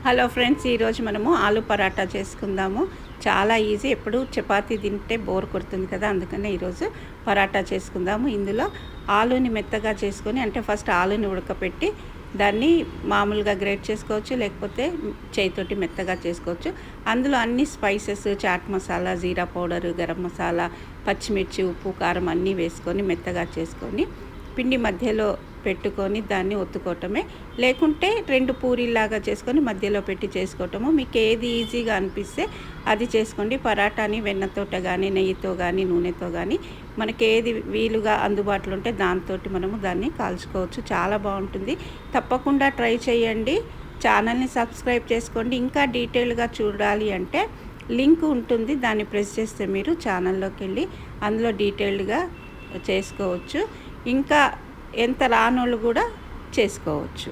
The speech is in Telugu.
హలో ఫ్రెండ్స్, ఈరోజు మనము ఆలు పరాటా చేసుకుందాము. చాలా ఈజీ. ఎప్పుడు చపాతీ తింటే బోర్ కొడుతుంది కదా, అందుకనే ఈరోజు పరాటా చేసుకుందాము. ఇందులో ఆలుని మెత్తగా చేసుకొని, అంటే ఫస్ట్ ఆలుని ఉడకపెట్టి దాన్ని మామూలుగా గ్రేట్ చేసుకోవచ్చు, లేకపోతే చేయితోటి మెత్తగా చేసుకోవచ్చు. అందులో అన్ని స్పైసెస్, చాట్ మసాలా, జీరా పౌడరు, గరం మసాలా, పచ్చిమిర్చి, ఉప్పు, కారం అన్నీ వేసుకొని మెత్తగా చేసుకొని పిండి మధ్యలో పెట్టుకొని దాన్ని ఒత్తుకోవటమే, లేకుంటే 2 పూరీలాగా చేసుకొని మధ్యలో పెట్టి చేసుకోవటము. మీకు ఏది ఈజీగా అనిపిస్తే అది చేసుకోండి. పరాటాని వెన్నతోట కానీ, నెయ్యితో కానీ, నూనెతో కానీ మనకి ఏది వీలుగా అందుబాటులో ఉంటే దాంతో మనము దాన్ని కాల్చుకోవచ్చు. చాలా బాగుంటుంది. తప్పకుండా ట్రై చేయండి. ఛానల్ని సబ్స్క్రైబ్ చేసుకోండి. ఇంకా డీటెయిల్గా చూడాలి అంటే లింక్ ఉంటుంది, దాన్ని ప్రెస్ చేస్తే మీరు ఛానల్లోకి వెళ్ళి అందులో డీటెయిల్డ్గా చేసుకోవచ్చు. ఇంకా ఎంత రానోళ్ళు కూడా చేసుకోవచ్చు.